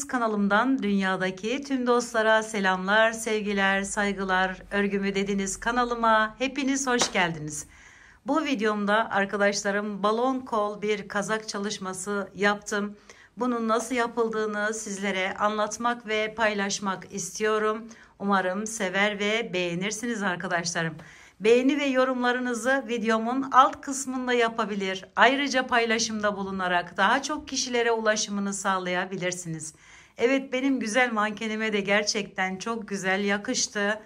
Dediniz kanalımdan dünyadaki tüm dostlara selamlar, sevgiler, saygılar. Örgümü Dediniz kanalıma hepiniz hoş geldiniz. Bu videomda arkadaşlarım balon kol bir kazak çalışması yaptım. Bunun nasıl yapıldığını sizlere anlatmak ve paylaşmak istiyorum. Umarım sever ve beğenirsiniz arkadaşlarım. Beğeni ve yorumlarınızı videomun alt kısmında yapabilir. Ayrıca paylaşımda bulunarak daha çok kişilere ulaşımını sağlayabilirsiniz. Evet, benim güzel mankenime de gerçekten çok güzel yakıştı.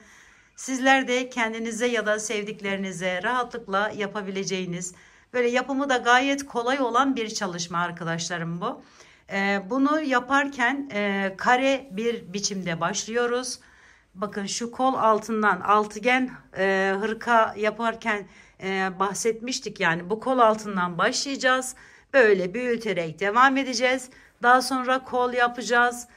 Sizler de kendinize ya da sevdiklerinize rahatlıkla yapabileceğiniz, böyle yapımı da gayet kolay olan bir çalışma arkadaşlarım bu. Bunu yaparken kare bir biçimde başlıyoruz. Bakın şu kol altından altıgen hırka yaparken bahsetmiştik. Yani bu kol altından başlayacağız. Böyle büyüterek devam edeceğiz. Daha sonra kol yapacağız.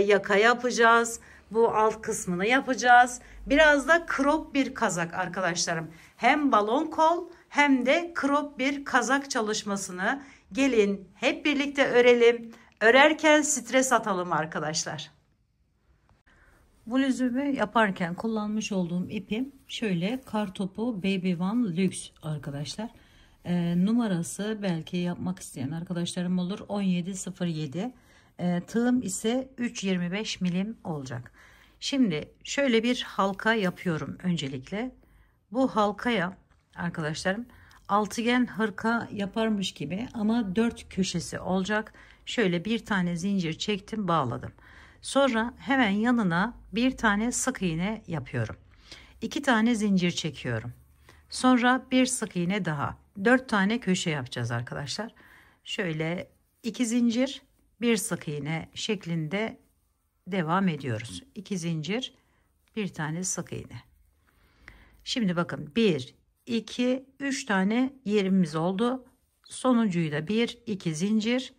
Yaka yapacağız. Bu alt kısmını yapacağız. Biraz da crop bir kazak arkadaşlarım. Hem balon kol hem de crop bir kazak çalışmasını gelin hep birlikte örelim. Örerken stres atalım arkadaşlar. Bluzumu yaparken kullanmış olduğum ipim şöyle Kartopu Baby One Luxe arkadaşlar. Numarası belki yapmak isteyen arkadaşlarım olur, 1707. Tığım ise 3,25 milim olacak. Şimdi şöyle bir halka yapıyorum öncelikle. Bu halkaya arkadaşlarım altıgen hırka yaparmış gibi ama 4 köşesi olacak. Şöyle bir tane zincir çektim, bağladım. Sonra hemen yanına bir tane sık iğne yapıyorum. 2 tane zincir çekiyorum. Sonra bir sık iğne daha. 4 tane köşe yapacağız arkadaşlar. Şöyle 2 zincir, bir sık iğne şeklinde devam ediyoruz. 2 zincir, bir tane sık iğne. Şimdi bakın 1, 2, 3 tane yerimiz oldu. Sonuncuyu da 1, 2 zincir,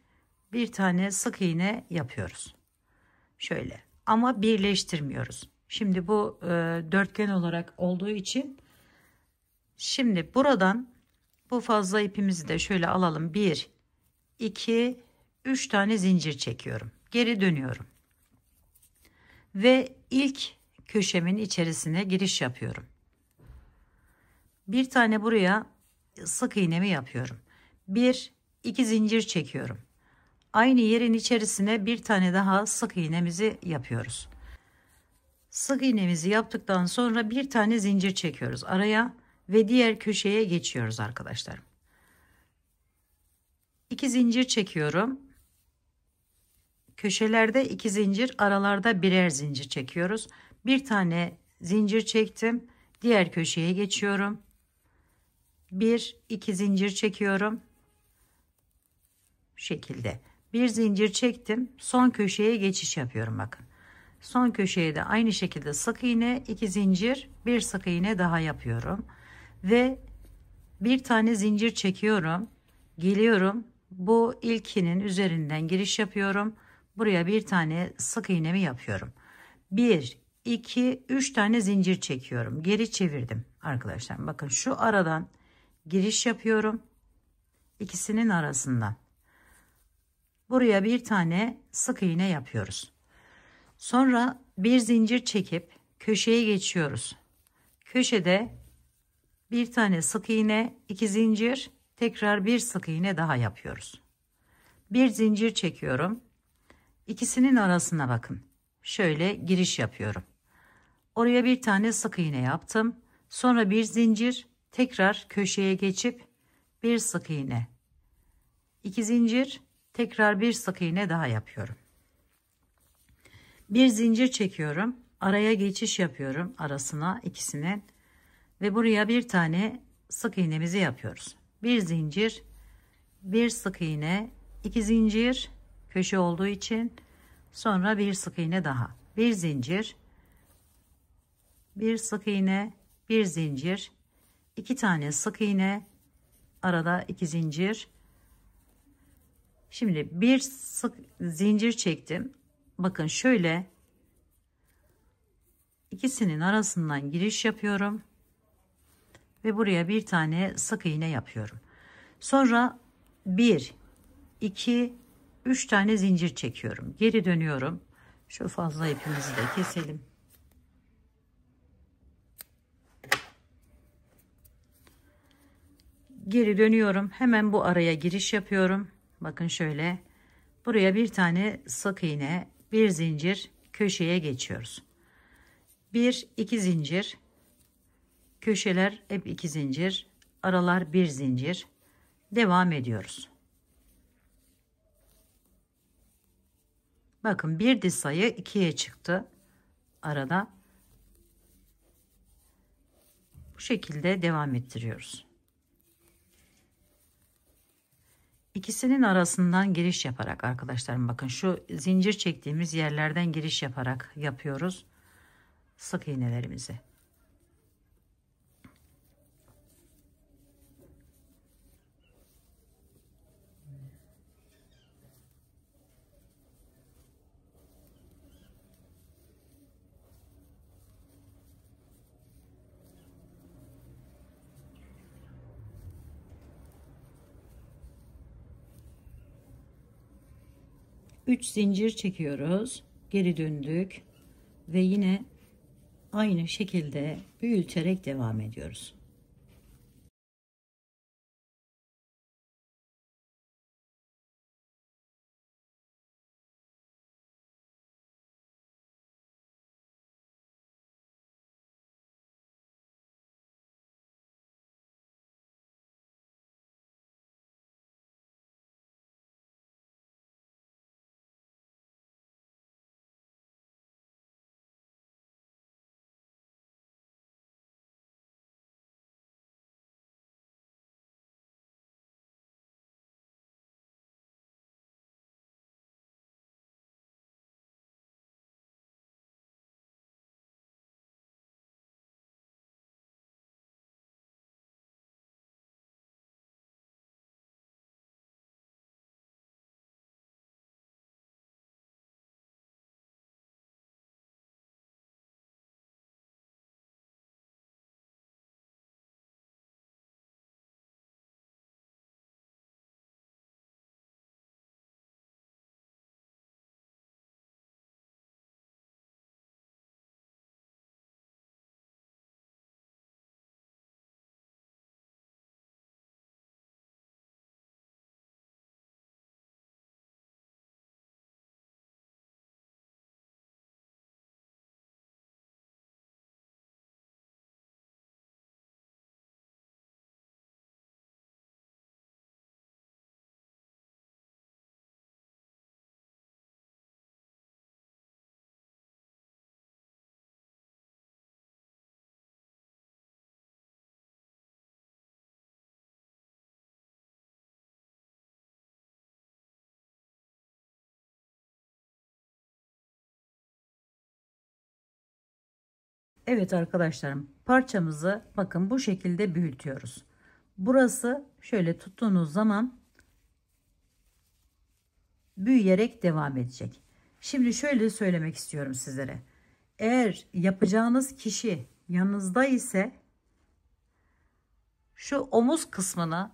bir tane sık iğne yapıyoruz. Şöyle ama birleştirmiyoruz. Şimdi bu dörtgen olarak olduğu için şimdi buradan bu fazla ipimizi de şöyle alalım. 1, 2, 3 tane zincir çekiyorum. Geri dönüyorum. Ve ilk köşemin içerisine giriş yapıyorum. Bir tane buraya sık iğnemi yapıyorum. 1, 2 zincir çekiyorum. Aynı yerin içerisine bir tane daha sık iğnemizi yapıyoruz. Sık iğnemizi yaptıktan sonra bir tane zincir çekiyoruz araya ve diğer köşeye geçiyoruz arkadaşlar. 2 zincir çekiyorum. Köşelerde 2 zincir, aralarda birer zincir çekiyoruz. Bir tane zincir çektim. Diğer köşeye geçiyorum. 1, 2 zincir çekiyorum. Şu şekilde. Bir zincir çektim. Son köşeye geçiş yapıyorum bakın. Son köşeye de aynı şekilde sık iğne, 2 zincir, bir sık iğne daha yapıyorum. Ve bir tane zincir çekiyorum. Geliyorum. Bu ilkinin üzerinden giriş yapıyorum. Buraya bir tane sık iğnemi yapıyorum. 1, 2, 3 tane zincir çekiyorum. Geri çevirdim arkadaşlar. Bakın şu aradan giriş yapıyorum. İkisinin arasından. Buraya bir tane sık iğne yapıyoruz. Sonra bir zincir çekip köşeye geçiyoruz. Köşede bir tane sık iğne, 2 zincir, tekrar bir sık iğne daha yapıyoruz. Bir zincir çekiyorum. İkisinin arasına bakın. Şöyle giriş yapıyorum. Oraya bir tane sık iğne yaptım. Sonra bir zincir, tekrar köşeye geçip bir sık iğne. 2 zincir, tekrar bir sık iğne daha yapıyorum. Bir zincir çekiyorum. Araya geçiş yapıyorum arasına ikisinin ve buraya bir tane sık iğnemizi yapıyoruz. Bir zincir, bir sık iğne, 2 zincir köşe olduğu için, sonra bir sık iğne daha. Bir zincir, bir sık iğne, bir zincir, 2 tane sık iğne, arada 2 zincir. Şimdi bir sık zincir çektim. Bakın şöyle ikisinin arasından giriş yapıyorum ve buraya bir tane sık iğne yapıyorum. Sonra 1, 2, 3 tane zincir çekiyorum. Geri dönüyorum. Şu fazla ipimizi de keselim. Geri dönüyorum. Hemen bu araya giriş yapıyorum. Bakın şöyle. Buraya bir tane sık iğne, bir zincir, köşeye geçiyoruz. 1 2 zincir. Köşeler hep 2 zincir, aralar 1 zincir. Devam ediyoruz. Bakın bir diz sayı 2'ye çıktı arada. Bu şekilde devam ettiriyoruz. İkisinin arasından giriş yaparak arkadaşlarım, bakın şu zincir çektiğimiz yerlerden giriş yaparak yapıyoruz sık iğnelerimizi. Üç zincir çekiyoruz, geri döndük ve yine aynı şekilde büyüterek devam ediyoruz. Evet arkadaşlarım, parçamızı bakın bu şekilde büyütüyoruz. Burası şöyle tuttuğunuz zaman büyüyerek devam edecek. Şimdi şöyle söylemek istiyorum sizlere. Eğer yapacağınız kişi yanınızda ise şu omuz kısmını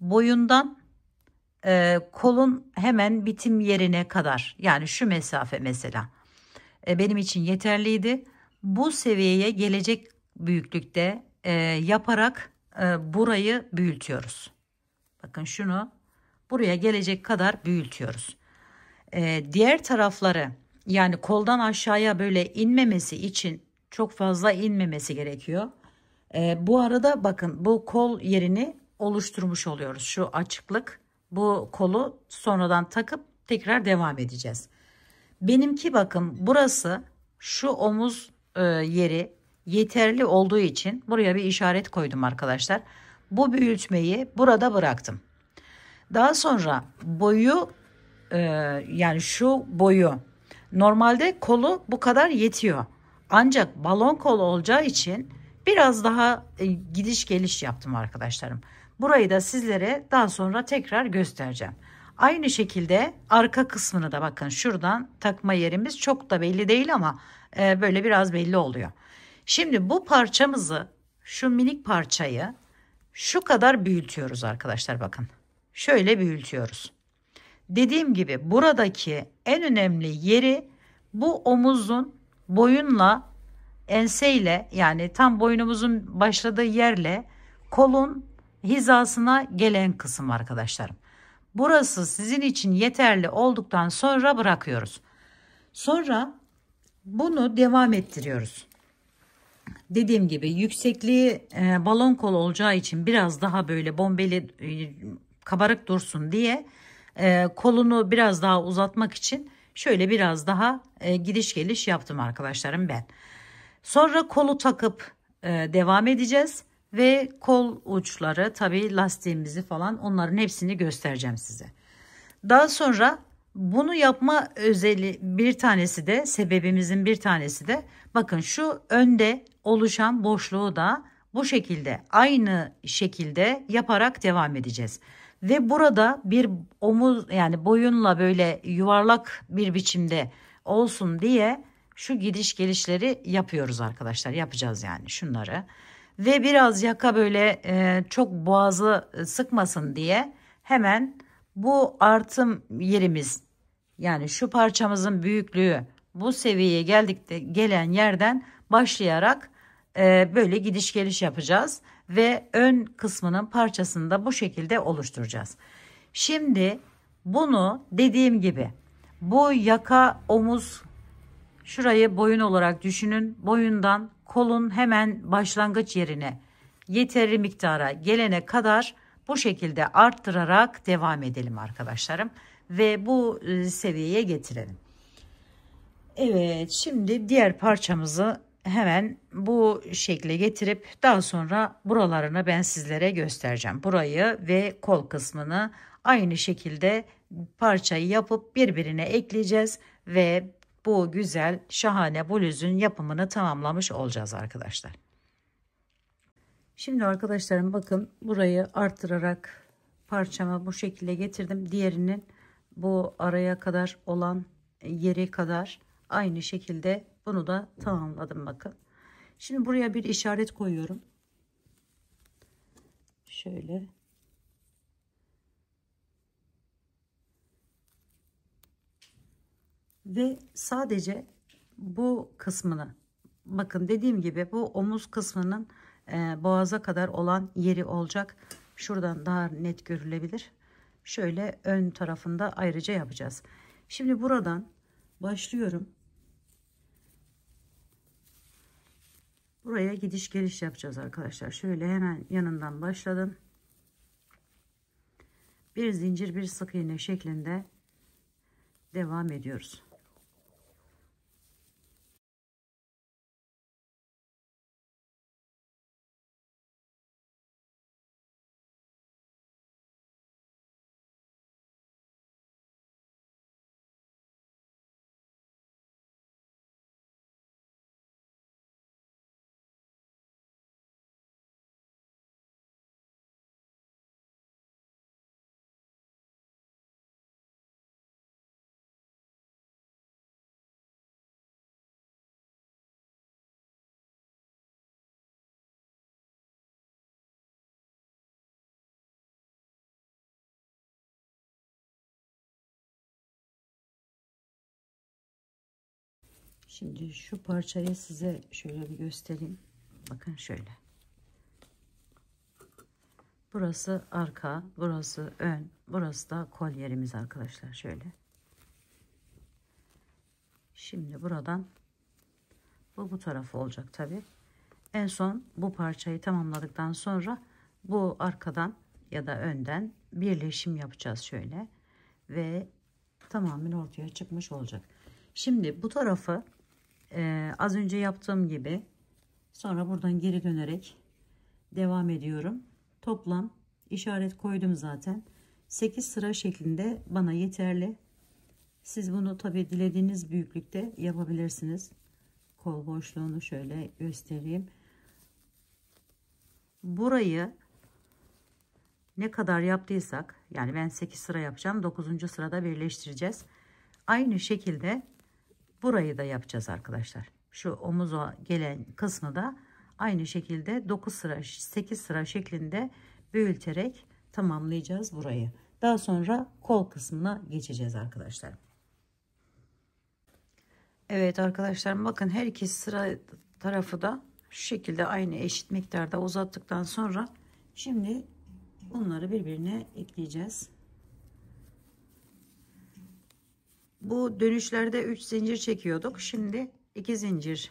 boyundan kolun hemen bitim yerine kadar, yani şu mesafe mesela benim için yeterliydi. Bu seviyeye gelecek büyüklükte yaparak burayı büyütüyoruz. Bakın şunu buraya gelecek kadar büyütüyoruz. Diğer tarafları, yani koldan aşağıya böyle inmemesi için çok fazla inmemesi gerekiyor. Bu arada bakın bu kol yerini oluşturmuş oluyoruz. Şu açıklık, bu kolu sonradan takıp tekrar devam edeceğiz. Benimki bakın burası, şu omuz yeri yeterli olduğu için buraya bir işaret koydum arkadaşlar. Bu büyütmeyi burada bıraktım. Daha sonra boyu yani şu boyu, normalde kolu bu kadar yetiyor. Ancak balon kol olacağı için biraz daha gidiş geliş yaptım arkadaşlarım. Burayı da sizlere daha sonra tekrar göstereceğim. Aynı şekilde arka kısmını da bakın, şuradan takma yerimiz çok da belli değil ama böyle biraz belli oluyor. Şimdi bu parçamızı, şu minik parçayı şu kadar büyütüyoruz arkadaşlar, bakın. Şöyle büyütüyoruz. dediğim gibi buradaki en önemli yeri bu omuzun boyunla enseyle, yani tam boynumuzun başladığı yerle kolun hizasına gelen kısım arkadaşlarım. Burası sizin için yeterli olduktan sonra bırakıyoruz. Sonra bunu devam ettiriyoruz. Dediğim gibi yüksekliği balon kol olacağı için biraz daha böyle bombeli, kabarık dursun diye kolunu biraz daha uzatmak için şöyle biraz daha gidiş geliş yaptım arkadaşlarım ben. Sonra kolu takıp devam edeceğiz ve kol uçları, tabii lastiğimizi falan, onların hepsini göstereceğim size. Daha sonra bunu yapma özeli bir tanesi de, sebebimizin bir tanesi de, bakın şu önde oluşan boşluğu da bu şekilde aynı şekilde yaparak devam edeceğiz. Ve burada bir omuz, yani boyunla böyle yuvarlak bir biçimde olsun diye şu gidiş gelişleri yapıyoruz arkadaşlar. Yapacağız yani şunları. Ve biraz yaka böyle çok boğazı sıkmasın diye hemen bu artım yerimiz, yani şu parçamızın büyüklüğü bu seviyeye gelen yerden başlayarak böyle gidiş geliş yapacağız ve ön kısmının parçasını da bu şekilde oluşturacağız. Şimdi bunu dediğim gibi bu yaka, omuz, şurayı boyun olarak düşünün. Boyundan kolun hemen başlangıç yerine yeterli miktara gelene kadar bu şekilde arttırarak devam edelim arkadaşlarım. Ve bu seviyeye getirelim. Evet, şimdi diğer parçamızı hemen bu şekle getirip daha sonra buralarını ben sizlere göstereceğim. Burayı ve kol kısmını aynı şekilde parçayı yapıp birbirine ekleyeceğiz ve bu güzel şahane bluzun yapımını tamamlamış olacağız arkadaşlar. Şimdi arkadaşlarım bakın, burayı arttırarak parçamı bu şekilde getirdim. Diğerinin bu araya kadar olan yeri kadar aynı şekilde bunu da tamamladım bakın. Şimdi buraya bir işaret koyuyorum. Şöyle. Ve sadece bu kısmını, bakın dediğim gibi bu omuz kısmının boğaza kadar olan yeri olacak. Şuradan daha net görülebilir. Şöyle ön tarafında ayrıca yapacağız. Şimdi buradan başlıyorum. Buraya gidiş geliş yapacağız arkadaşlar. Şöyle hemen yanından başladım. Bir zincir, bir sık iğne şeklinde devam ediyoruz. Şimdi şu parçayı size şöyle bir göstereyim. Bakın şöyle. Burası arka, burası ön, burası da kol yerimiz arkadaşlar. Şöyle. Şimdi buradan bu tarafı olacak tabi. En son bu parçayı tamamladıktan sonra bu arkadan ya da önden birleşim yapacağız şöyle. Ve tamamen ortaya çıkmış olacak. Şimdi bu tarafı az önce yaptığım gibi sonra buradan geri dönerek devam ediyorum. Toplam işaret koydum zaten. 8 sıra şeklinde bana yeterli. Siz bunu tabi dilediğiniz büyüklükte yapabilirsiniz. Kol boşluğunu şöyle göstereyim. Burayı ne kadar yaptıysak, yani ben 8 sıra yapacağım. 9. sırada birleştireceğiz. Aynı şekilde burayı da yapacağız arkadaşlar. Şu omuza gelen kısmı da aynı şekilde 9 sıra 8 sıra şeklinde büyüterek tamamlayacağız burayı. Daha sonra kol kısmına geçeceğiz arkadaşlar. Evet arkadaşlar, bakın her iki sıra tarafı da şu şekilde aynı eşit miktarda uzattıktan sonra şimdi bunları birbirine ekleyeceğiz. Bu dönüşlerde 3 zincir çekiyorduk. Şimdi 2 zincir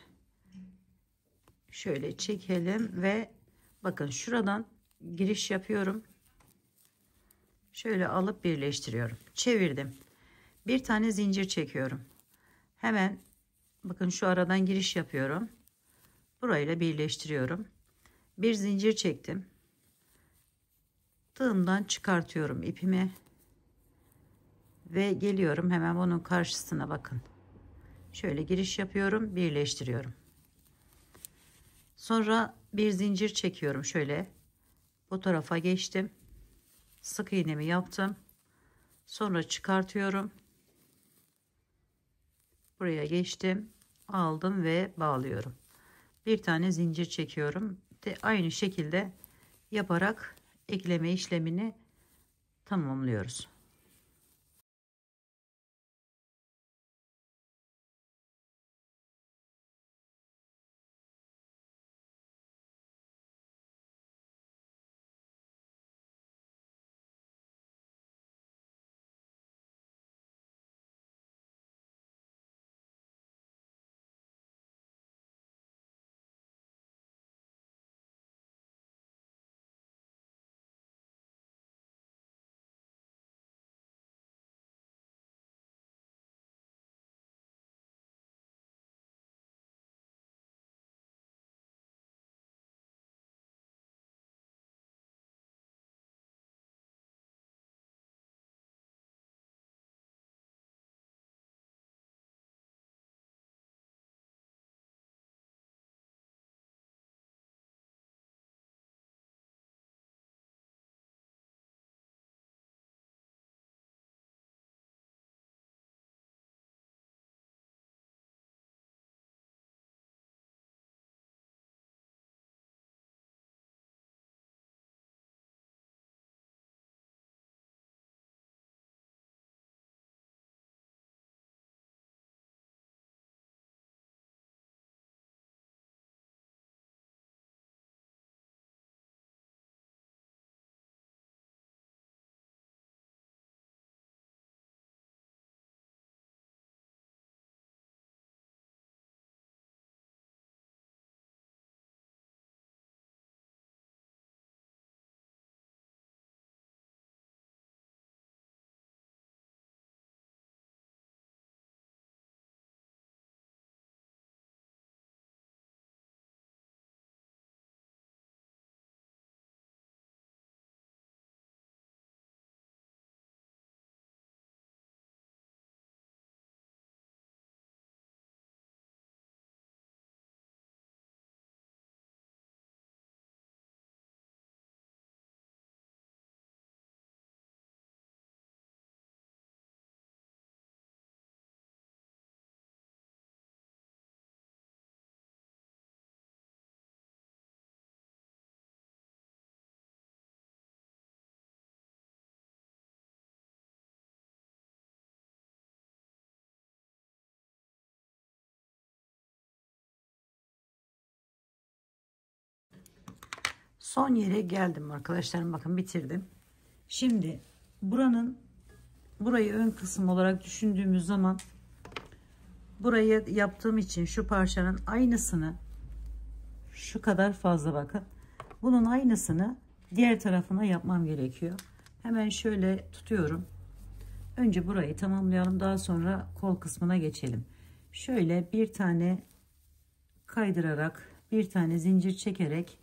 şöyle çekelim ve bakın şuradan giriş yapıyorum. Şöyle alıp birleştiriyorum. Çevirdim. Bir tane zincir çekiyorum. Hemen bakın şu aradan giriş yapıyorum. Burayla birleştiriyorum. Bir zincir çektim. Tığımdan çıkartıyorum ipimi. Ve geliyorum hemen bunun karşısına, bakın. Şöyle giriş yapıyorum, birleştiriyorum. Sonra bir zincir çekiyorum. Şöyle bu tarafa geçtim. Sık iğnemi yaptım. Sonra çıkartıyorum. Buraya geçtim. Aldım ve bağlıyorum. Bir tane zincir çekiyorum. Aynı şekilde yaparak ekleme işlemini tamamlıyoruz. Son yere geldim arkadaşlarım, bakın bitirdim. Şimdi burayı ön kısım olarak düşündüğümüz zaman burayı yaptığım için şu parçanın aynısını, şu kadar fazla, bakın bunun aynısını diğer tarafına yapmam gerekiyor. Hemen şöyle tutuyorum. Önce burayı tamamlayalım, daha sonra kol kısmına geçelim. Şöyle bir tane kaydırarak, bir tane zincir çekerek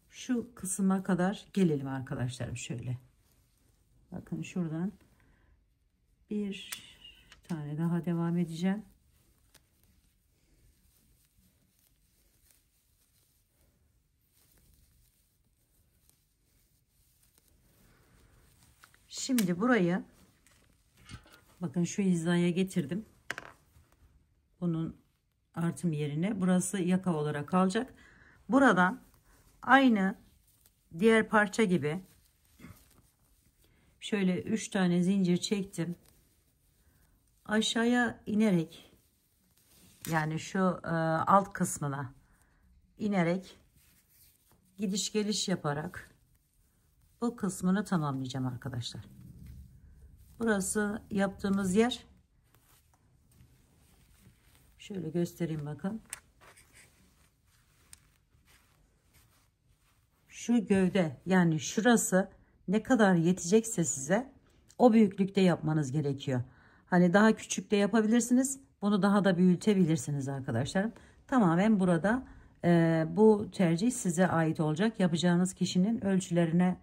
şu kısma kadar gelelim arkadaşlarım. Şöyle bakın, şuradan bir tane daha devam edeceğim. Şimdi burayı bakın şu hizaya getirdim. Bunun artım yerine burası yaka olarak kalacak. Buradan aynı diğer parça gibi şöyle 3 tane zincir çektim. Aşağıya inerek, yani şu alt kısmına inerek gidiş geliş yaparak bu kısmını tamamlayacağım arkadaşlar. Burası yaptığımız yer. Şöyle göstereyim bakın. Şu gövde, yani şurası ne kadar yetecekse size o büyüklükte yapmanız gerekiyor. Hani daha küçük de yapabilirsiniz. Bunu daha da büyütebilirsiniz arkadaşlarım. Tamamen burada bu tercih size ait olacak. Yapacağınız kişinin ölçülerine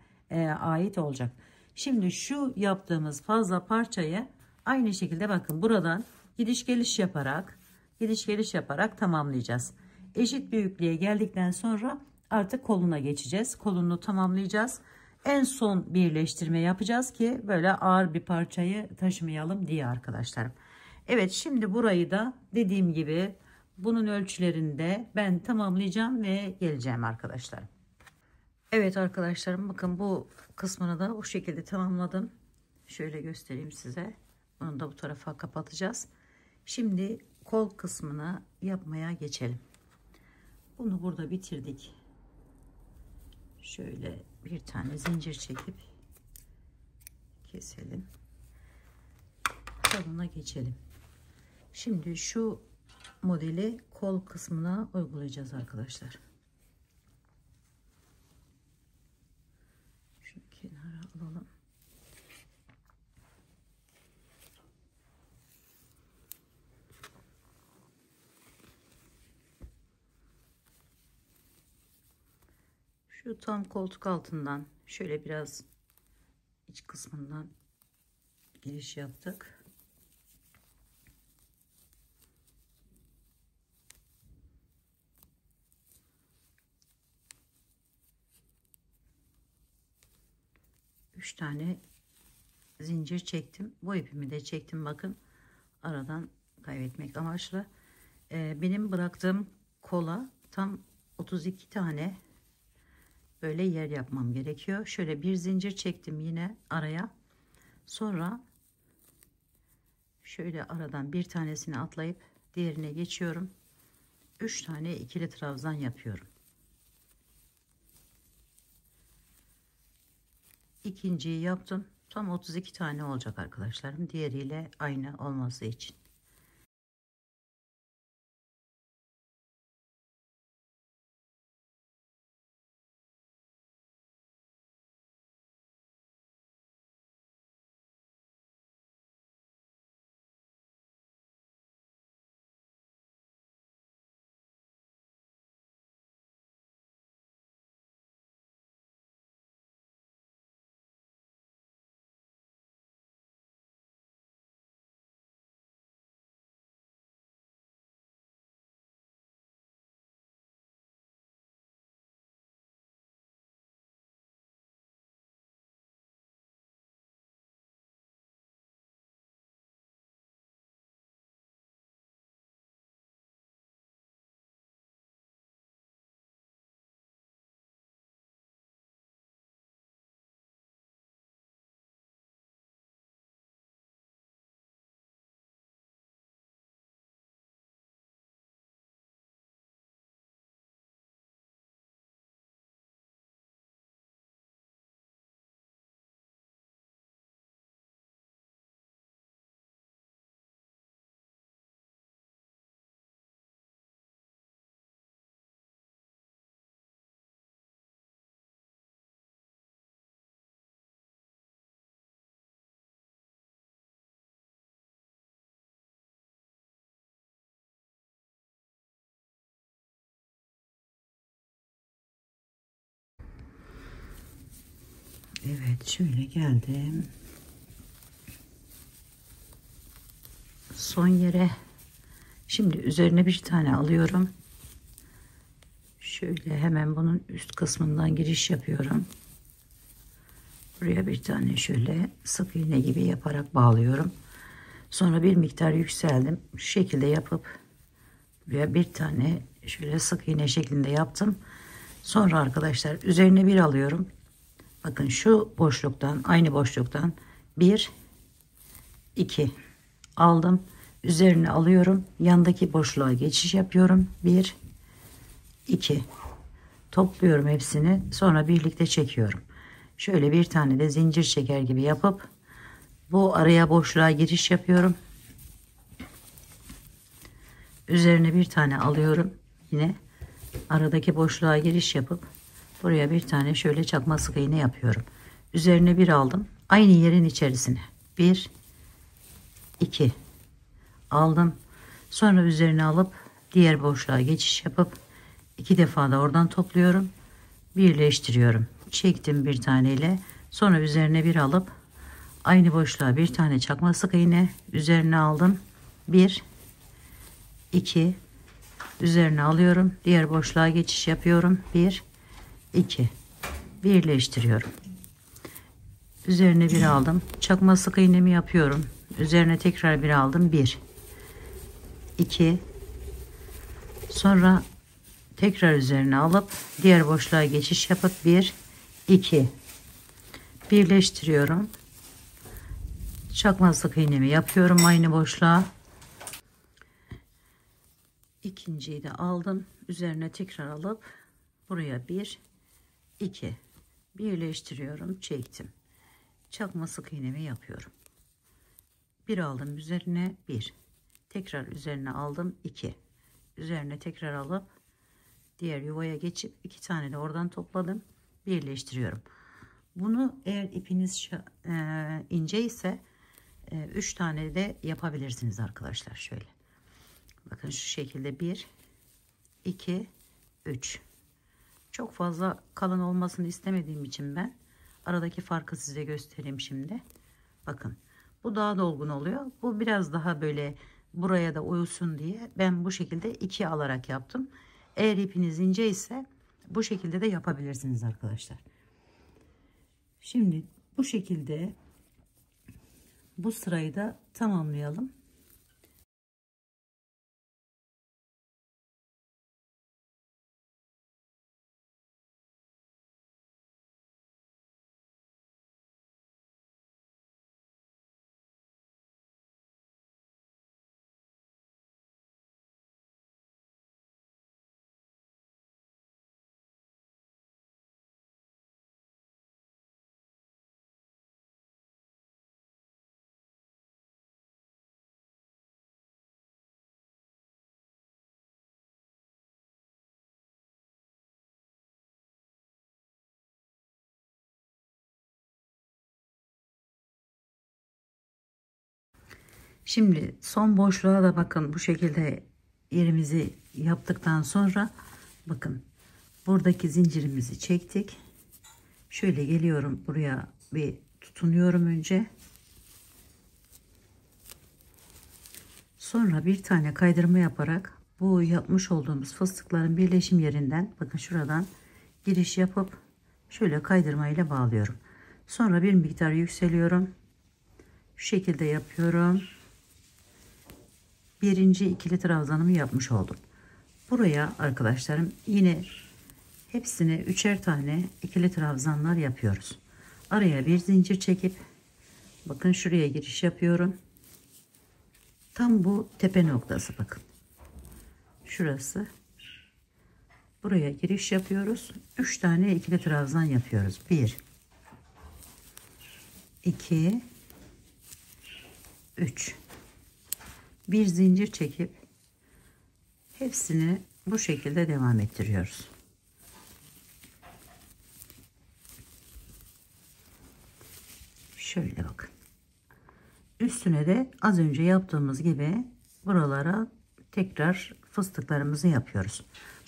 ait olacak. Şimdi şu yaptığımız fazla parçayı aynı şekilde bakın buradan gidiş geliş yaparak tamamlayacağız. Eşit büyüklüğe geldikten sonra artık koluna geçeceğiz. Kolunu tamamlayacağız. En son birleştirme yapacağız ki böyle ağır bir parçayı taşımayalım diye arkadaşlarım. Evet, şimdi burayı da dediğim gibi bunun ölçülerinde ben tamamlayacağım ve geleceğim arkadaşlarım. Evet arkadaşlarım, bakın bu kısmını da o şekilde tamamladım. Şöyle göstereyim size. Bunu da bu tarafa kapatacağız. Şimdi kol kısmını yapmaya geçelim. Bunu burada bitirdik. Şöyle bir tane zincir çekip keselim. Koluna geçelim. Şimdi şu modeli kol kısmına uygulayacağız arkadaşlar. Şu kenara alalım. Şu tam koltuk altından şöyle biraz iç kısmından giriş yaptık. Üç tane zincir çektim. Bu ipimi de çektim. Bakın, aradan kaybetmek amaçlı. Benim bıraktığım kola tam 32 tane böyle yer yapmam gerekiyor. Şöyle bir zincir çektim yine araya. Sonra şöyle aradan bir tanesini atlayıp diğerine geçiyorum. 3 tane ikili trabzan yapıyorum. İkinciyi yaptım. Tam 32 tane olacak arkadaşlarım. Diğeriyle aynı olması için. Evet, şöyle geldim. Son yere. Şimdi üzerine bir tane alıyorum. Şöyle hemen bunun üst kısmından giriş yapıyorum. Buraya bir tane şöyle sık iğne gibi yaparak bağlıyorum. Sonra bir miktar yükseldim. Şu şekilde yapıp buraya bir tane şöyle sık iğne şeklinde yaptım. Sonra arkadaşlar üzerine bir alıyorum. Bakın şu boşluktan, aynı boşluktan 1 2 aldım. Üzerine alıyorum. Yandaki boşluğa geçiş yapıyorum. 1 2 topluyorum hepsini. Sonra birlikte çekiyorum. Şöyle bir tane de zincir çeker gibi yapıp bu araya boşluğa giriş yapıyorum. Üzerine bir tane alıyorum. Yine aradaki boşluğa giriş yapıp buraya bir tane şöyle çakma sık iğne yapıyorum. Üzerine bir aldım. Aynı yerin içerisine 1 2 aldım. Sonra üzerine alıp diğer boşluğa geçiş yapıp 2 defa da oradan topluyorum. Birleştiriyorum. Çektim bir taneyle. Sonra üzerine bir alıp aynı boşluğa bir tane çakma sık iğne üzerine aldım. 1 2 üzerine alıyorum. Diğer boşluğa geçiş yapıyorum. 1 2 birleştiriyorum. Üzerine bir aldım. Çakma sık iğnemi yapıyorum. Üzerine tekrar bir aldım. 1 2 sonra tekrar üzerine alıp diğer boşluğa geçiş yapıp 1 2 birleştiriyorum. Çakma sık iğnemi yapıyorum aynı boşluğa. İkinciyi de aldım. Üzerine tekrar alıp buraya 1 2 birleştiriyorum. Çektim. Çakma sık iğnemi yapıyorum. Bir aldım üzerine 1. Tekrar üzerine aldım 2. Üzerine tekrar alıp diğer yuvaya geçip 2 tane de oradan topladım. Birleştiriyorum. Bunu eğer ipiniz ince ise 3 tane de yapabilirsiniz arkadaşlar. Şöyle. Bakın şu şekilde 1 2 3. Çok fazla kalın olmasını istemediğim için ben aradaki farkı size göstereyim şimdi. Bakın. Bu daha dolgun oluyor. Bu biraz daha böyle buraya da uyusun diye ben bu şekilde 2 alarak yaptım. Eğer ipiniz ince ise bu şekilde de yapabilirsiniz arkadaşlar. Şimdi bu şekilde bu sırayı da tamamlayalım. Şimdi son boşluğa da bakın bu şekilde yerimizi yaptıktan sonra bakın buradaki zincirimizi çektik. Şöyle geliyorum buraya bir tutunuyorum önce. Sonra bir tane kaydırma yaparak bu yapmış olduğumuz fıstıkların birleşim yerinden bakın şuradan giriş yapıp şöyle kaydırma ile bağlıyorum. Sonra bir miktar yükseliyorum. Şu şekilde yapıyorum. Birinci ikili trabzanımı yapmış oldum. Buraya arkadaşlarım yine hepsini üçer tane ikili trabzanlar yapıyoruz. Araya bir zincir çekip bakın şuraya giriş yapıyorum. Tam bu tepe noktası bakın. Şurası. Buraya giriş yapıyoruz. 3 tane ikili trabzan yapıyoruz. 1 2 3 bir zincir çekip hepsini bu şekilde devam ettiriyoruz. Şöyle bakın. Üstüne de az önce yaptığımız gibi buralara tekrar fıstıklarımızı yapıyoruz.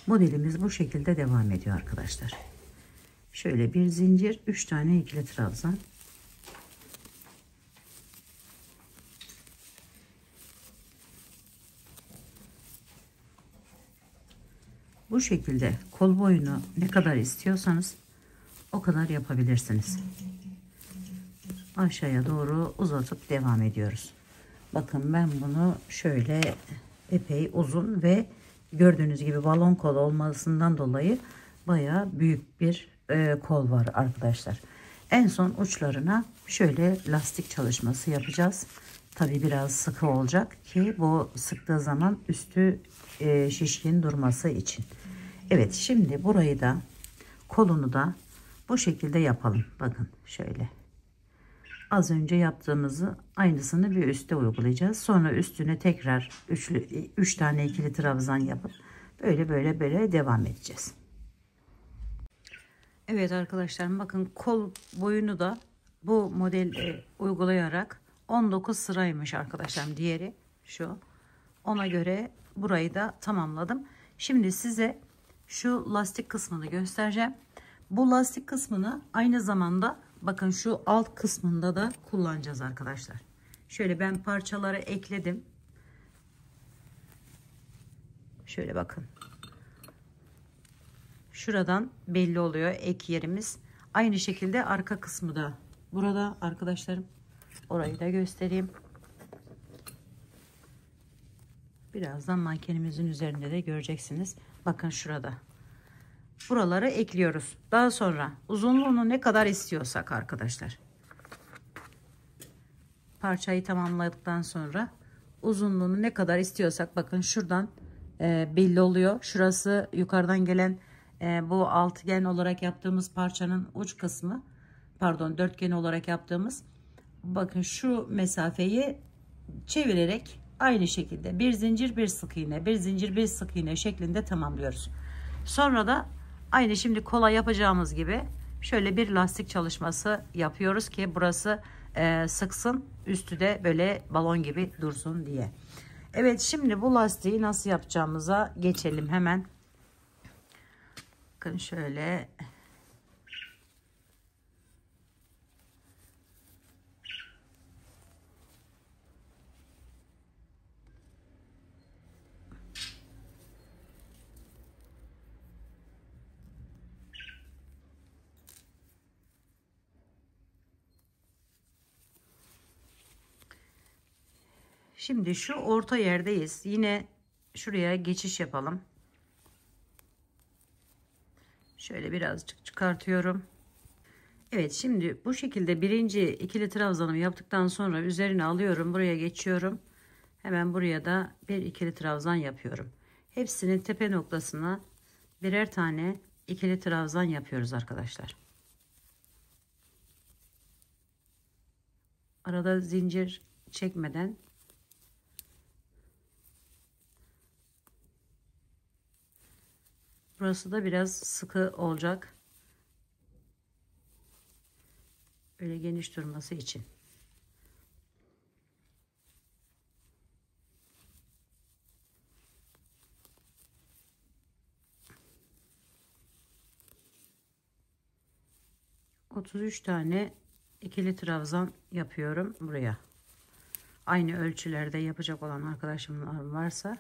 Modelimiz bu şekilde devam ediyor arkadaşlar. Şöyle bir zincir, 3 tane ikili trabzan. Bu şekilde kol boyunu ne kadar istiyorsanız o kadar yapabilirsiniz. Aşağıya doğru uzatıp devam ediyoruz. Bakın ben bunu şöyle epey uzun ve gördüğünüz gibi balon kol olmasından dolayı Bayağı büyük bir kol var arkadaşlar. En son uçlarına şöyle lastik çalışması yapacağız. Tabi biraz sıkı olacak ki bu sıktığı zaman üstü şişkin durması için. Evet, şimdi burayı da kolunu da bu şekilde yapalım. Bakın şöyle. Az önce yaptığımızı aynısını bir üste uygulayacağız. Sonra üstüne tekrar 3 tane ikili trabzan yapıp böyle devam edeceğiz. Evet arkadaşlar, bakın kol boyunu da bu model uygulayarak 19 sıraymış arkadaşlar, diğeri şu. Ona göre burayı da tamamladım. Şimdi size şu lastik kısmını göstereceğim. Bu lastik kısmını aynı zamanda bakın şu alt kısmında da kullanacağız arkadaşlar. Şöyle ben parçaları ekledim. Şöyle bakın. Şuradan belli oluyor ek yerimiz. Aynı şekilde arka kısmı da burada arkadaşlarım. Orayı da göstereyim. Birazdan mankenimizin üzerinde de göreceksiniz. Bakın şurada. Buraları ekliyoruz. Daha sonra uzunluğunu ne kadar istiyorsak arkadaşlar. Parçayı tamamladıktan sonra uzunluğunu ne kadar istiyorsak bakın şuradan belli oluyor. Şurası yukarıdan gelen bu altıgen olarak yaptığımız parçanın uç kısmı, pardon dörtgen olarak yaptığımız, bakın şu mesafeyi çevirerek aynı şekilde bir zincir bir sık iğne, bir zincir bir sık iğne şeklinde tamamlıyoruz. Sonra da aynı şimdi kola yapacağımız gibi şöyle bir lastik çalışması yapıyoruz ki burası sıksın, üstü de böyle balon gibi dursun diye. Evet, şimdi bu lastiği nasıl yapacağımıza geçelim hemen. Bakın şöyle. Şimdi şu orta yerdeyiz. Yine şuraya geçiş yapalım. Şöyle birazcık çıkartıyorum. Evet, şimdi bu şekilde birinci ikili trabzanımı yaptıktan sonra üzerine alıyorum. Buraya geçiyorum. Hemen buraya da bir ikili trabzan yapıyorum. Hepsinin tepe noktasına birer tane ikili trabzan yapıyoruz arkadaşlar. Arada zincir çekmeden burası da biraz sıkı olacak. Öyle geniş durması için. ...33 tane ikili trabzan yapıyorum buraya. Aynı ölçülerde yapacak olan arkadaşımlar varsa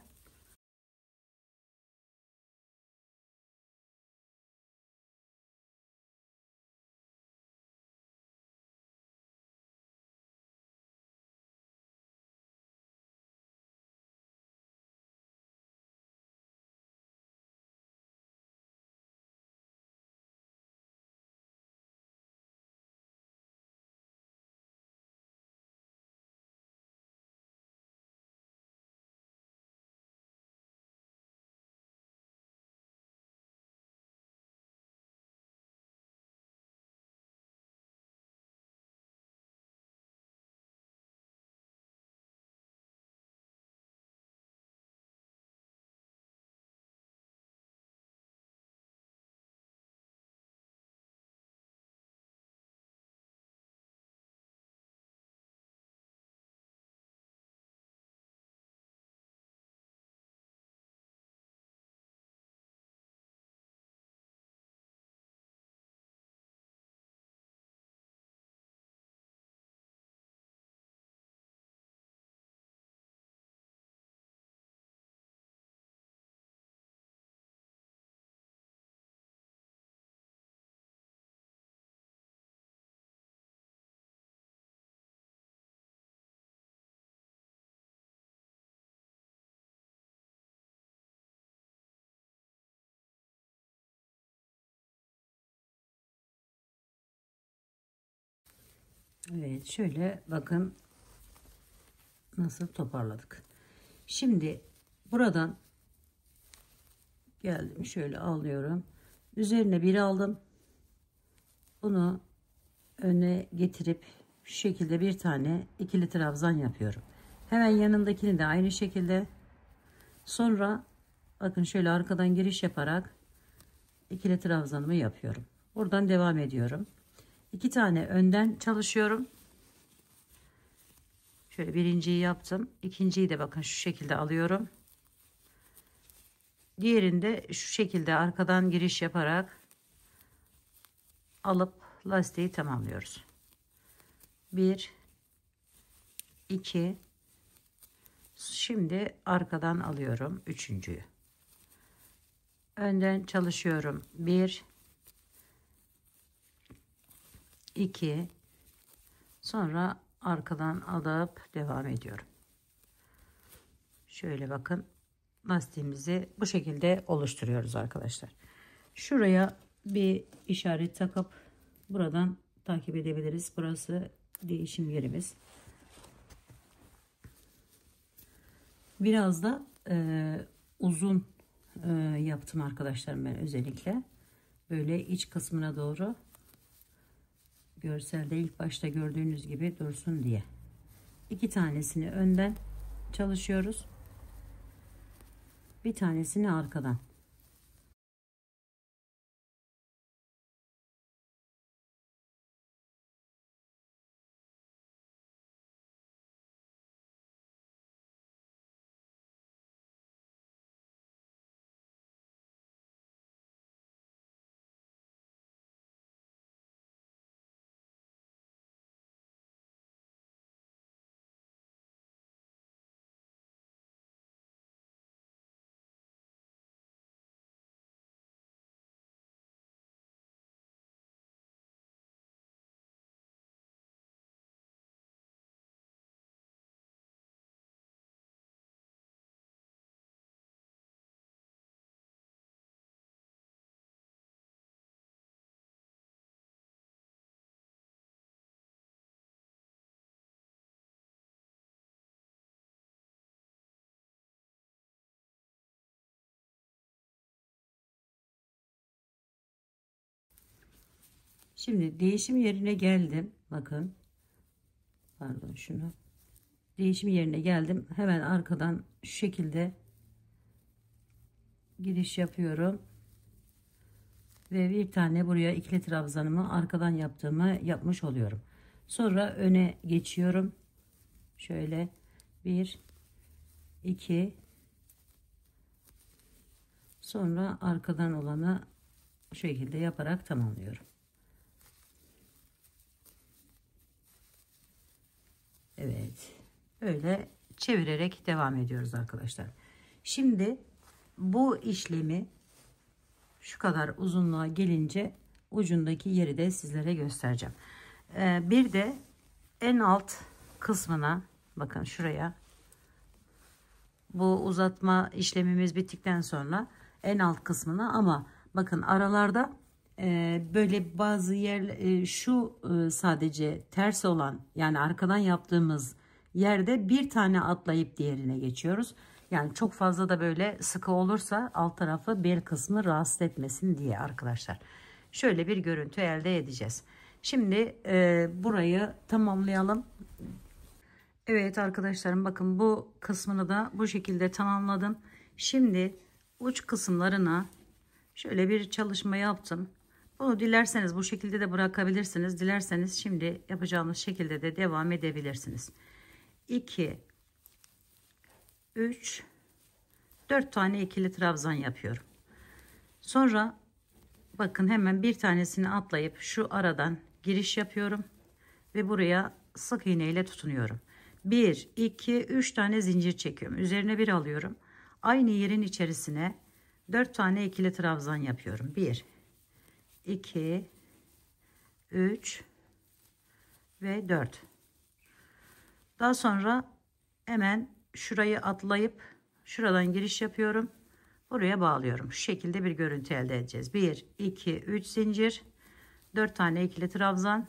Evet, şöyle bakın nasıl toparladık. Şimdi buradan geldim, şöyle alıyorum. Üzerine bir aldım. Bunu öne getirip şu şekilde bir tane ikili trabzan yapıyorum. Hemen yanındakini de aynı şekilde. Sonra bakın şöyle arkadan giriş yaparak ikili trabzanımı yapıyorum. Buradan devam ediyorum. 2 tane önden çalışıyorum. Şöyle birinciyi yaptım. İkinciyi de bakın şu şekilde alıyorum. Diğerinde şu şekilde arkadan giriş yaparak alıp lastiği tamamlıyoruz. 1 2, şimdi arkadan alıyorum üçüncüyü. Önden çalışıyorum. 1 2, sonra arkadan alıp devam ediyorum. Şöyle bakın lastiğimizi bu şekilde oluşturuyoruz arkadaşlar. Şuraya bir işaret takıp buradan takip edebiliriz. Burası değişim yerimiz. Biraz da uzun yaptım arkadaşlar, ben özellikle böyle iç kısmına doğru, görselde ilk başta gördüğünüz gibi dursun diye. 2 tanesini önden çalışıyoruz, bir tanesini arkadan. Şimdi değişim yerine geldim. Bakın. Pardon, şunu. Değişim yerine geldim. Hemen arkadan şu şekilde giriş yapıyorum. Ve bir tane buraya ikili trabzanımı arkadan yaptığımı yapmış oluyorum. Sonra öne geçiyorum. Şöyle 1 2, sonra arkadan olanı bu şekilde yaparak tamamlıyorum. Evet, öyle çevirerek devam ediyoruz arkadaşlar. Şimdi bu işlemi şu kadar uzunluğa gelince ucundaki yeri de sizlere göstereceğim. Bir de en alt kısmına bakın, şuraya, bu uzatma işlemimiz bittikten sonra en alt kısmına, ama bakın aralarda böyle bazı yer sadece ters olan, yani arkadan yaptığımız yerde bir tane atlayıp diğerine geçiyoruz. Yani çok fazla da böyle sıkı olursa alt tarafı bel kısmı rahatsız etmesin diye arkadaşlar. Şöyle bir görüntü elde edeceğiz. Şimdi burayı tamamlayalım. Evet arkadaşlarım, bakın bu kısmını da bu şekilde tamamladım. Şimdi uç kısımlarına şöyle bir çalışma yaptım. Bunu dilerseniz bu şekilde de bırakabilirsiniz. Dilerseniz şimdi yapacağımız şekilde de devam edebilirsiniz. 2 3 4 tane ikili trabzan yapıyorum. Sonra bakın hemen bir tanesini atlayıp şu aradan giriş yapıyorum ve buraya sık iğne ile tutunuyorum. 1 2 3 tane zincir çekiyorum. Üzerine bir alıyorum. Aynı yerin içerisine 4 tane ikili trabzan yapıyorum. 1 2 3 ve 4. Daha sonra hemen şurayı atlayıp şuradan giriş yapıyorum. Buraya bağlıyorum. Şu şekilde bir görüntü elde edeceğiz. 1 2 3 zincir, 4 tane ikili trabzan,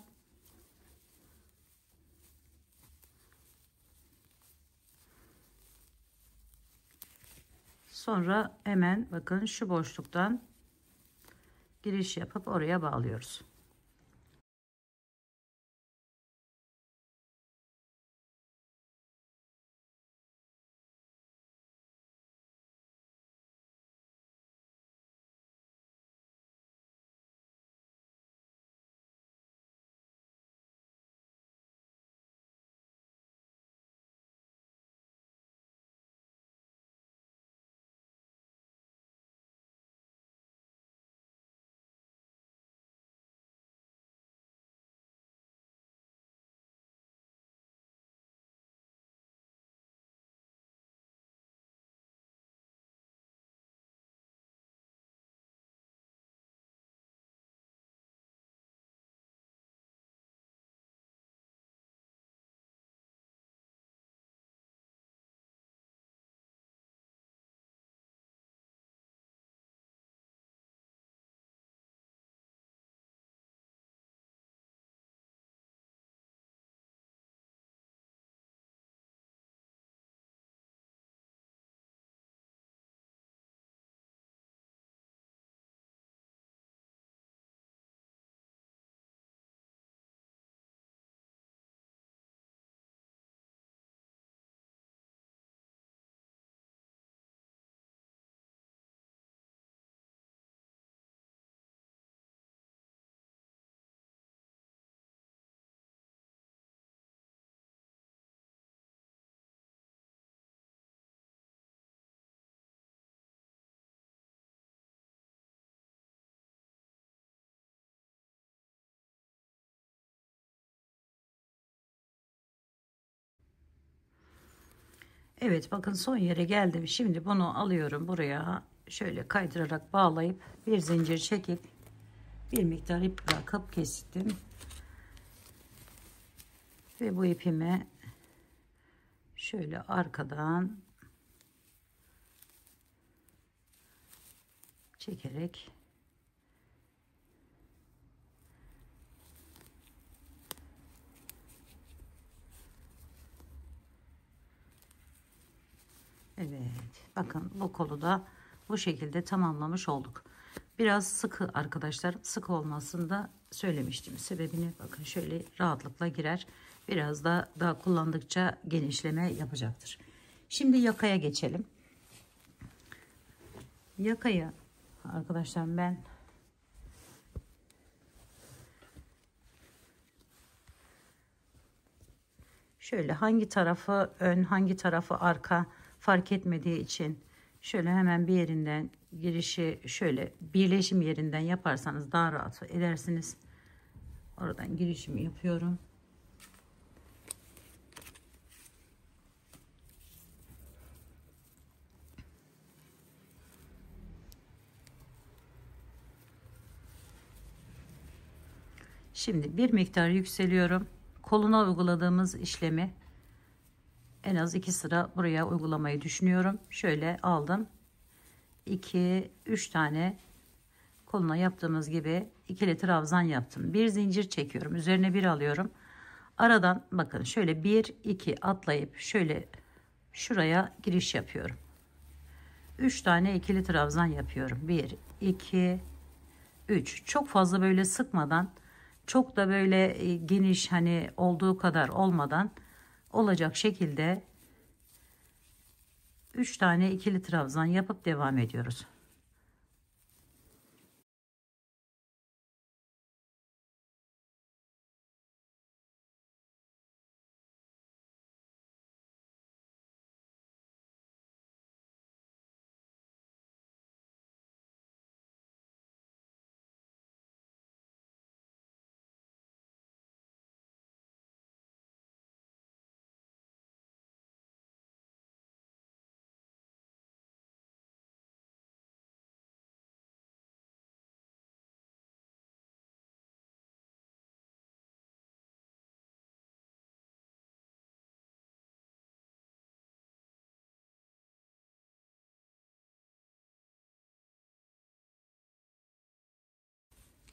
Sonra hemen bakın şu boşluktan giriş yapıp oraya bağlıyoruz. Evet, bakın son yere geldim. Şimdi bunu alıyorum buraya. Şöyle kaydırarak bağlayıp bir zincir çekip bir miktar ip bırakıp kestim. Ve bu ipimi şöyle arkadan çekerek evet, bakın bu kolu da bu şekilde tamamlamış olduk. Biraz sıkı arkadaşlar, sık olmasını da söylemiştim sebebini. Bakın şöyle rahatlıkla girer, biraz da daha kullandıkça genişleme yapacaktır. Şimdi yakaya geçelim. Yakaya arkadaşlar ben şöyle hangi tarafı ön hangi tarafı arka fark etmediği için şöyle hemen bir yerinden girişi şöyle birleşim yerinden yaparsanız daha rahat edersiniz. Oradan girişimi yapıyorum. Şimdi bir miktar yükseliyorum. Koluna uyguladığımız işlemi en az 2 sıra buraya uygulamayı düşünüyorum. Şöyle aldım. 2 3 tane koluna yaptığımız gibi ikili trabzan yaptım. Bir zincir çekiyorum. Üzerine bir alıyorum. Aradan bakın şöyle 1 2 atlayıp şöyle şuraya giriş yapıyorum. 3 tane ikili trabzan yapıyorum. 1 2 3. Çok fazla böyle sıkmadan, çok da böyle geniş hani olduğu kadar olmadan olacak şekilde 3 tane ikili trabzan yapıp devam ediyoruz.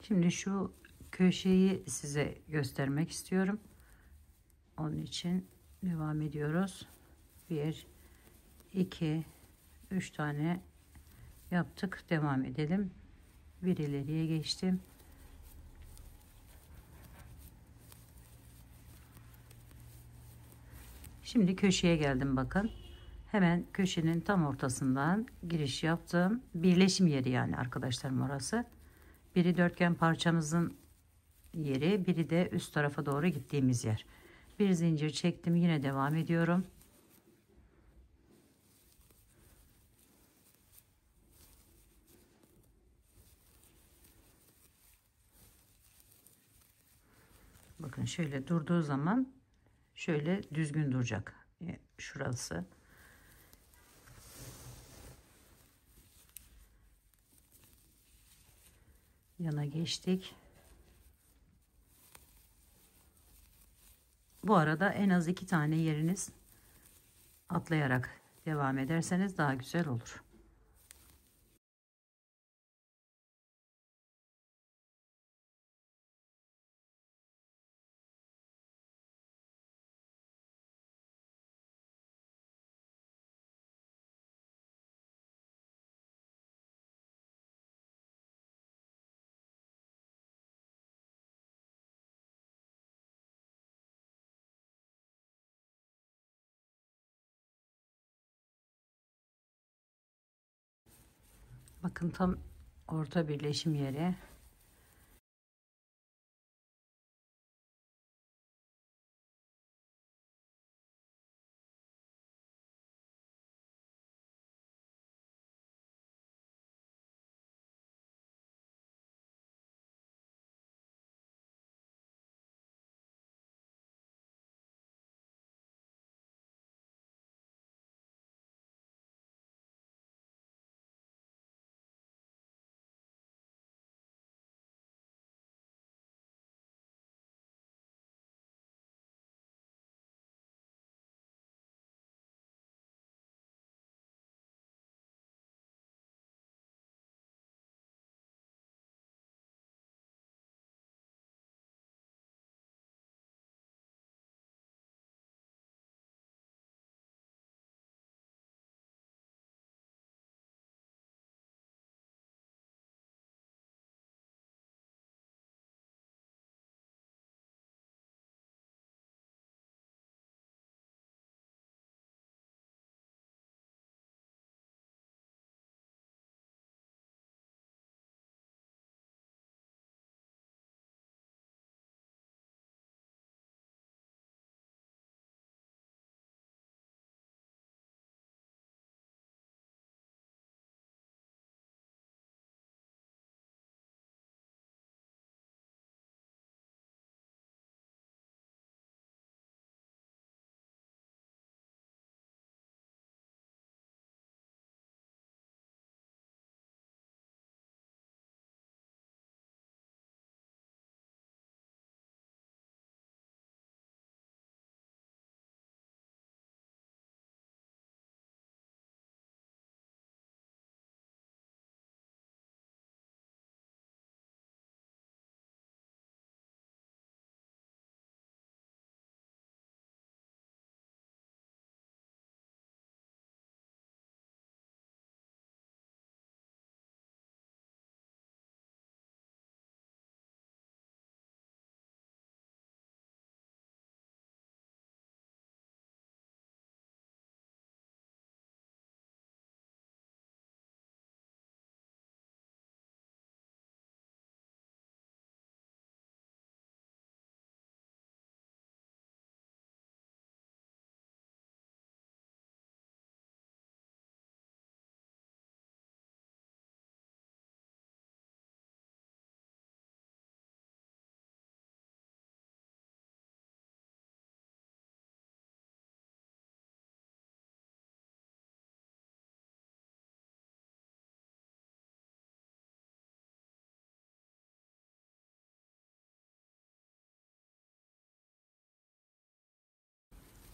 Şimdi şu köşeyi size göstermek istiyorum. Onun için devam ediyoruz. 1 2 3 tane yaptık. Devam edelim. Bir ileriye geçtim. Şimdi köşeye geldim, bakın. Hemen köşenin tam ortasından giriş yaptım. Birleşim yeri yani arkadaşlarım orası. Biri dörtgen parçamızın yeri, biri de üst tarafa doğru gittiğimiz yer. Bir zincir çektim, yine devam ediyorum. Bakın şöyle durduğu zaman şöyle düzgün duracak. Şurası. Yana geçtik. Bu arada en az 2 tane yeriniz atlayarak devam ederseniz daha güzel olur. Bakın tam orta birleşim yeri.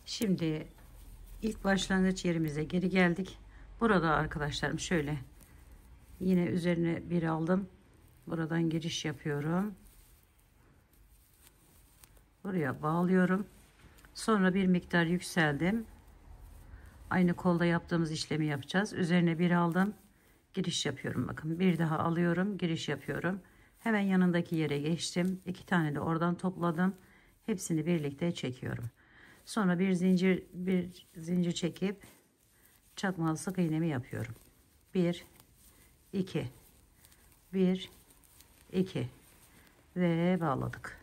Şimdi ilk başlangıç yerimize geri geldik. Burada arkadaşlarım şöyle yine üzerine bir aldım. Buradan giriş yapıyorum. Buraya bağlıyorum. Sonra bir miktar yükseldim. Aynı kolda yaptığımız işlemi yapacağız. Üzerine bir aldım. Giriş yapıyorum. Bakın bir daha alıyorum. Giriş yapıyorum. Hemen yanındaki yere geçtim. 2 tane de oradan topladım. Hepsini birlikte çekiyorum. Sonra bir zincir çekip çakmalı sık iğnemi yapıyorum. 1 2 1 2 ve bağladık.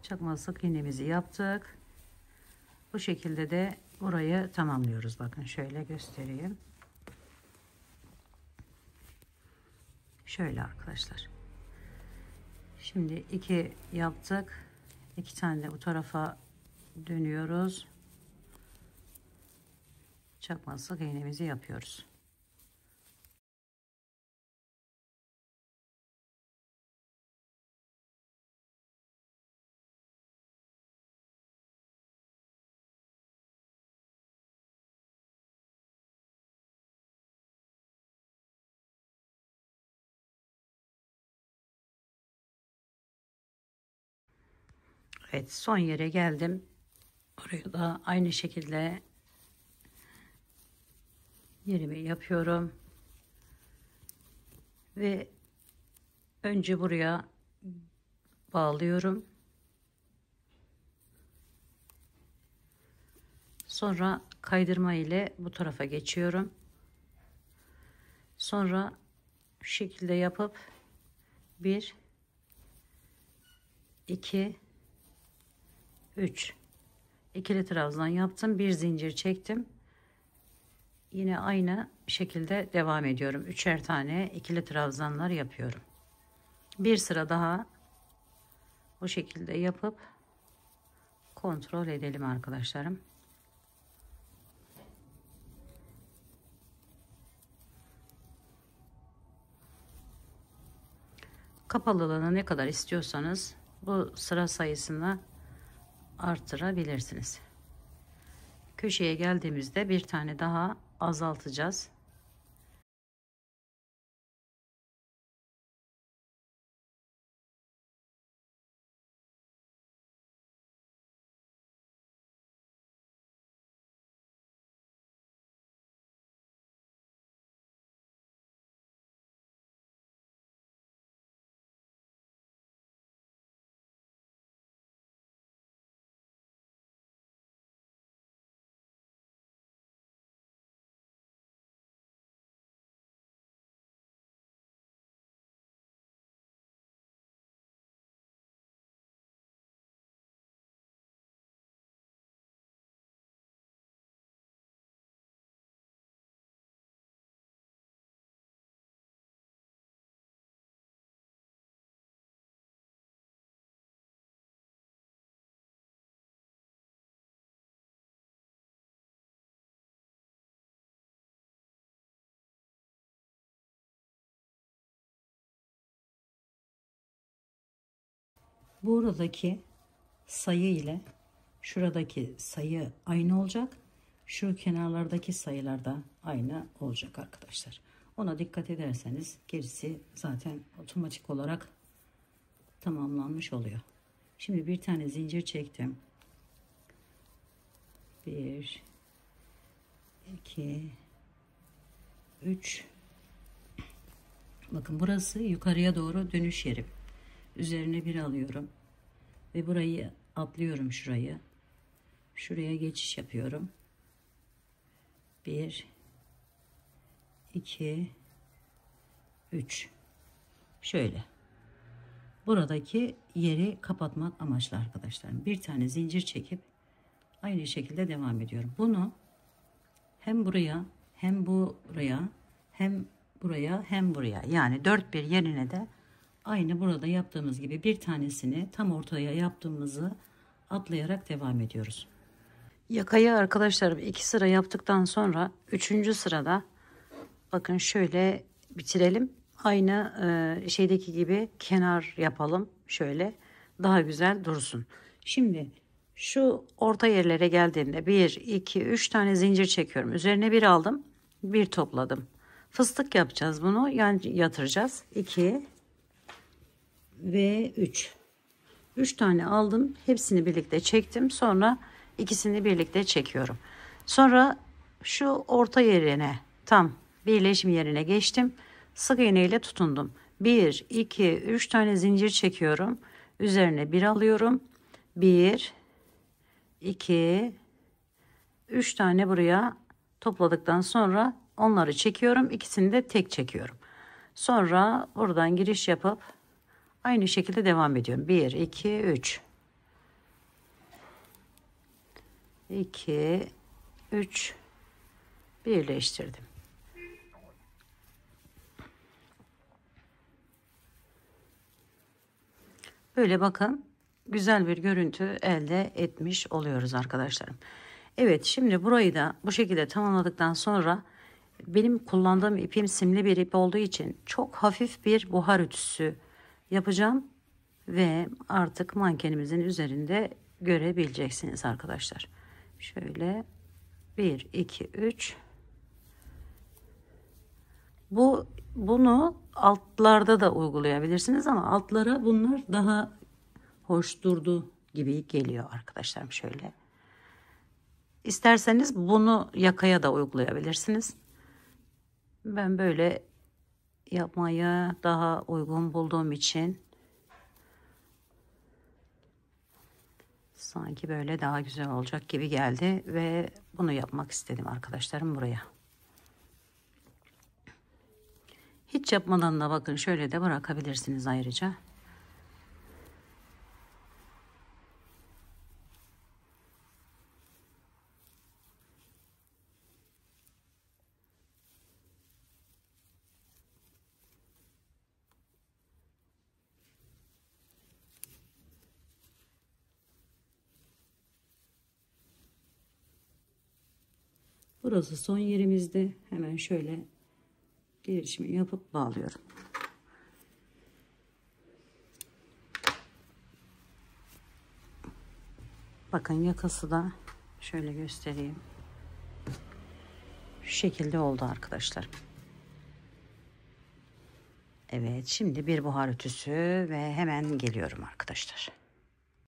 Çakmalı sık iğnemizi yaptık. Bu şekilde de burayı tamamlıyoruz. Bakın şöyle göstereyim. Şöyle arkadaşlar. Şimdi 2 yaptık. 2 tane de bu tarafa dönüyoruz. Çakmalı sık iğnemizi yapıyoruz. Evet, son yere geldim. Oraya da aynı şekilde yerimi yapıyorum. Ve önce buraya bağlıyorum. Sonra kaydırma ile bu tarafa geçiyorum. Sonra şu şekilde yapıp 1 2 3 ikili trabzan yaptım. Bir zincir çektim. Yine aynı şekilde devam ediyorum. 3'er tane ikili trabzanlar yapıyorum. Bir sıra daha bu şekilde yapıp kontrol edelim arkadaşlarım. Kapalılığını ne kadar istiyorsanız bu sıra sayısını artırabilirsiniz. Köşeye geldiğimizde bir tane daha azaltacağız. Buradaki sayı ile şuradaki sayı aynı olacak. Şu kenarlardaki sayılar da aynı olacak arkadaşlar. Ona dikkat ederseniz gerisi zaten otomatik olarak tamamlanmış oluyor. Şimdi bir tane zincir çektim. 1 2 3. Bakın burası yukarıya doğru dönüş yerim. Üzerine bir alıyorum ve burayı atlıyorum, şuraya geçiş yapıyorum. 1 2 3. Şöyle buradaki yeri kapatmak amaçlı arkadaşlar. Bir tane zincir çekip aynı şekilde devam ediyorum. Bunu hem buraya hem buraya hem buraya hem buraya, yani 4 bir yerine de aynı burada yaptığımız gibi bir tanesini tam ortaya yaptığımızı atlayarak devam ediyoruz. Yakayı arkadaşlarım 2 sıra yaptıktan sonra 3. sırada bakın şöyle bitirelim. Aynı şeydeki gibi kenar yapalım. Şöyle daha güzel dursun. Şimdi şu orta yerlere geldiğimde 1 2 3 tane zincir çekiyorum. Üzerine bir aldım. Bir topladım. Fıstık yapacağız bunu. Yani yatıracağız. 2 ve 3. 3 tane aldım. Hepsini birlikte çektim. Sonra ikisini birlikte çekiyorum. Sonra şu orta yerine, tam birleşim yerine geçtim. Sık iğne ile tutundum. 1, 2, 3 tane zincir çekiyorum. Üzerine bir alıyorum. 1, 2, 3 tane buraya topladıktan sonra onları çekiyorum. İkisini de tek çekiyorum. Sonra buradan giriş yapıp aynı şekilde devam ediyorum. 1, 2, 3. 2, 3 birleştirdim. Böyle bakın, güzel bir görüntü elde etmiş oluyoruz arkadaşlarım. Evet, şimdi burayı da bu şekilde tamamladıktan sonra benim kullandığım ipim simli bir ip olduğu için çok hafif bir buhar ütüsü yapacağım ve artık mankenimizin üzerinde görebileceksiniz arkadaşlar. Şöyle 1, 2, 3. Bunu altlarda da uygulayabilirsiniz ama altlara bunlar daha hoş durdu gibi geliyor arkadaşlarım. Şöyle. İsterseniz bunu yakaya da uygulayabilirsiniz. Ben böyle yapmayı daha uygun bulduğum için sanki böyle daha güzel olacak gibi geldi ve bunu yapmak istedim arkadaşlarım buraya. Hiç yapmadan da bakın şöyle de bırakabilirsiniz ayrıca. Burası son yerimizde. Hemen şöyle girişimi yapıp bağlıyorum. Bakın yakası da şöyle göstereyim. Şu şekilde oldu arkadaşlar. Evet, şimdi bir buhar ütüsü ve hemen geliyorum arkadaşlar.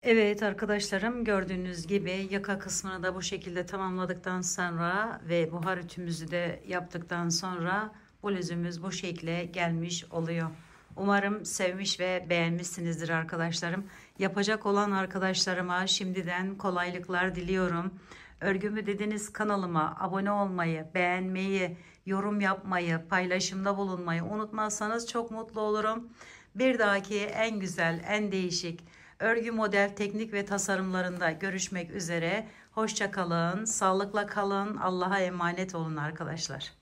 Evet arkadaşlarım, gördüğünüz gibi yaka kısmını da bu şekilde tamamladıktan sonra ve buhar ütümüzü de yaptıktan sonra bluzumuz bu şekle gelmiş oluyor. Umarım sevmiş ve beğenmişsinizdir arkadaşlarım. Yapacak olan arkadaşlarıma şimdiden kolaylıklar diliyorum. Örgümü dediniz kanalıma abone olmayı, beğenmeyi, yorum yapmayı, paylaşımda bulunmayı unutmazsanız çok mutlu olurum. Bir dahaki en güzel, en değişik örgü model, teknik ve tasarımlarında görüşmek üzere. Hoşça kalın, sağlıkla kalın, Allah'a emanet olun arkadaşlar.